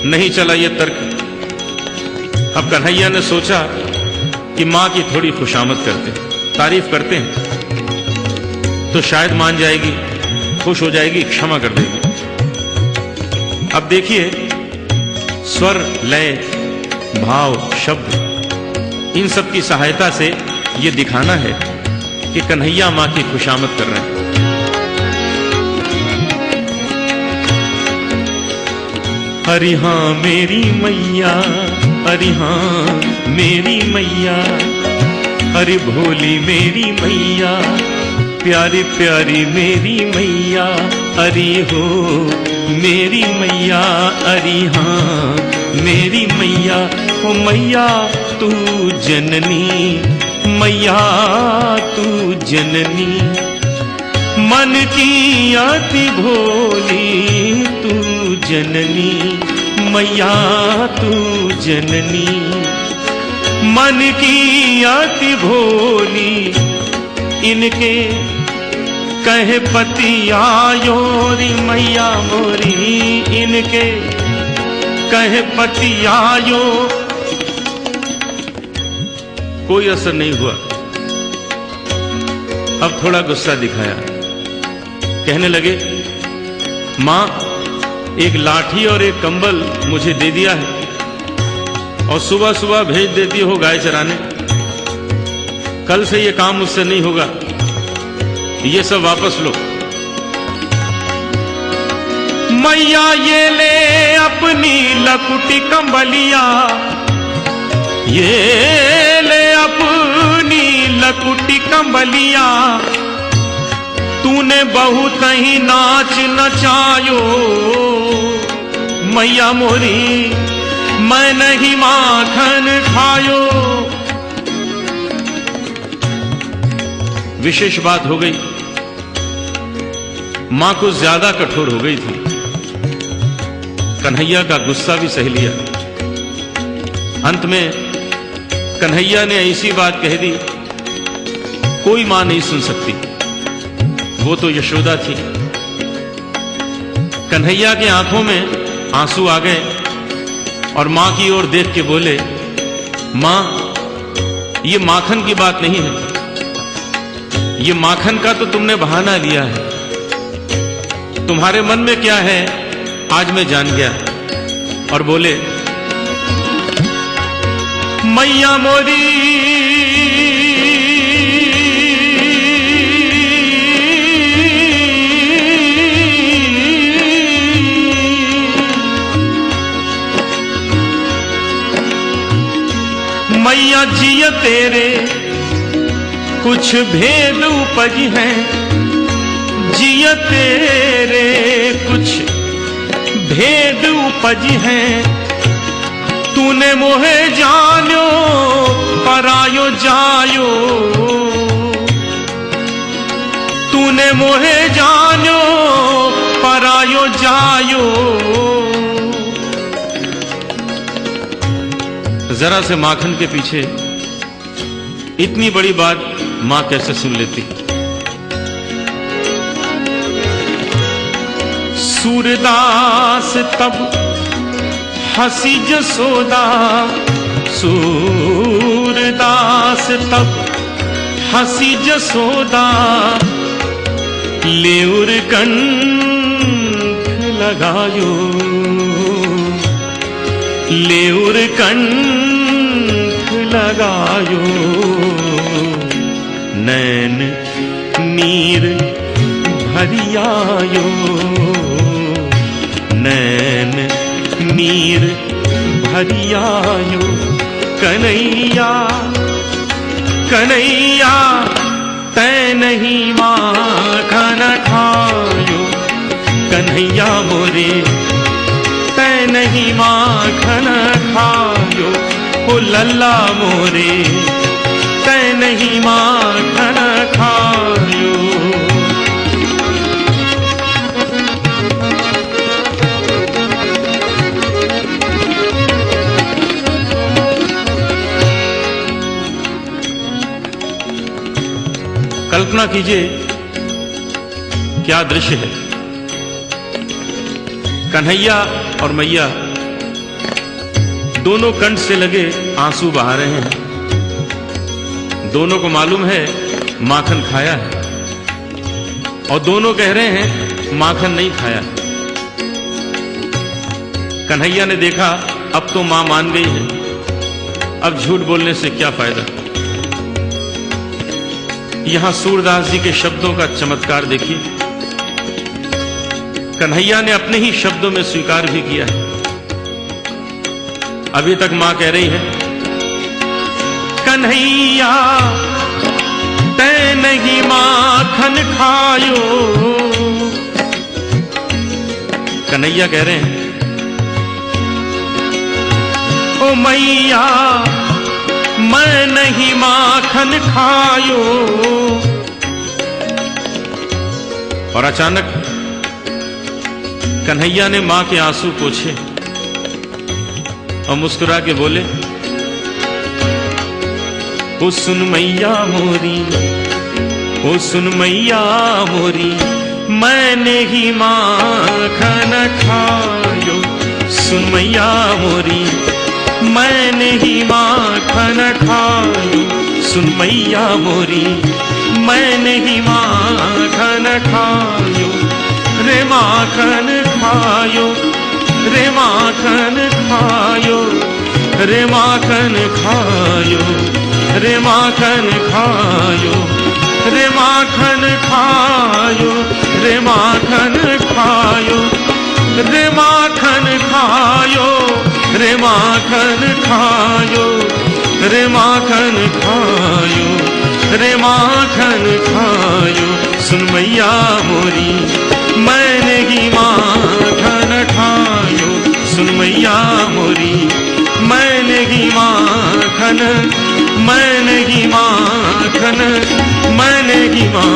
नहीं चला ये तर्क। अब कन्हैया ने सोचा कि मां की थोड़ी खुशामद करते हैं, तारीफ करते हैं, तो शायद मान जाएगी, खुश हो जाएगी, क्षमा कर देगी। अब देखिए, स्वर, लय, भाव, शब्द, इन सब की सहायता से ये दिखाना है कि कन्हैया मां की खुशामद कर रहे हैं। हरि हाँ मेरी मैया, हरि हाँ मेरी मैया, हरि भोली मेरी मैया, प्यारी प्यारी मेरी मैया, हरि हो मेरी मैया, हरि हाँ मेरी मैया। ओ मैया तू जननी, मैया तू जननी, मन की अति भोली तू जननी, मैया तू जननी, मन की अति भोली। इनके कहे पति आयो री मैया मोरी, इनके कहे पति आयो। कोई असर नहीं हुआ। अब थोड़ा गुस्सा दिखाया, कहने लगे मां एक लाठी और एक कंबल मुझे दे दिया है और सुबह सुबह भेज देती हो गाय चराने। कल से ये काम मुझसे नहीं होगा, ये सब वापस लो। मैया ये ले अपनी लकुटी कंबलिया, ये ले अपनी लकुटी कंबलिया, तूने बहुत ही नाच नचायो मैया मोरी, मैं नहीं माखन खायो। विशेष बात हो गई, मां कुछ ज्यादा कठोर हो गई थी। कन्हैया का गुस्सा भी सह लिया। अंत में कन्हैया ने ऐसी बात कह दी, कोई मां नहीं सुन सकती, वो तो यशोदा थी। कन्हैया के आंखों में आंसू आ गए और मां की ओर देख के बोले, मां ये माखन की बात नहीं है, ये माखन का तो तुमने बहाना लिया है। तुम्हारे मन में क्या है आज मैं जान गया। और बोले, मैया मोरी मैया जिया तेरे कुछ भेद उपज हैं, जिया तेरे कुछ भेद उपज हैं, तूने मोहे जानो परायो जायो, तूने मोहे जानो परायो जायो। जरा से माखन के पीछे इतनी बड़ी बात मां कैसे सुन लेती। सूरदास तब हंसी जसोदा, सूरदास तब हंसी जसोदा, लेउर कंठ लगायो, लेउर कंठ लगायो, नैन नीर भरियायो, नैन नीर भरियायो। कन्हैया कन्हैया तै नहीं माखन खायो, कन्हैया मोरे तै नहीं माखन खायो, ओ लल्ला मोरे तै नहीं माखन खायो। कल्पना कीजिए क्या दृश्य है। कन्हैया और मैया दोनों कंठ से लगे आंसू बहा रहे हैं। दोनों को मालूम है माखन खाया है और दोनों कह रहे हैं माखन नहीं खाया। कन्हैया ने देखा अब तो मां मान गई है, अब झूठ बोलने से क्या फायदा। यहां सूरदास जी के शब्दों का चमत्कार देखिए। कन्हैया ने अपने ही शब्दों में स्वीकार भी किया है। अभी तक मां कह रही है कन्हैया तै नहीं माखन खायो। कन्हैया कह रहे हैं ओ मैया मैं नहीं माखन खायो। और अचानक कन्हैया ने मां के आंसू पोंछे और मुस्कुरा के बोले ओ सुन मैया मोरी, ओ सुन मैया मोरी मैंने ही माखन खायो। सुन मैया मोरी मैंने ही माखन खायो। सुन मैया मोरी मैंने ही माखन खायो। रे माखन खायो, रे माखन खायो, रे माखन खायो, रे माखन खायो, रे माखन खायो, रे माखन खायो, रे माखन खायो, रे माखन खायो, रे माखन खायो, रे माखन खायो। सुन मैया मोरी मैंने ही माखन खायो। सुन मैया मोरी मैंने ही माखन, मैंने ही माखन, मैंने ही माखन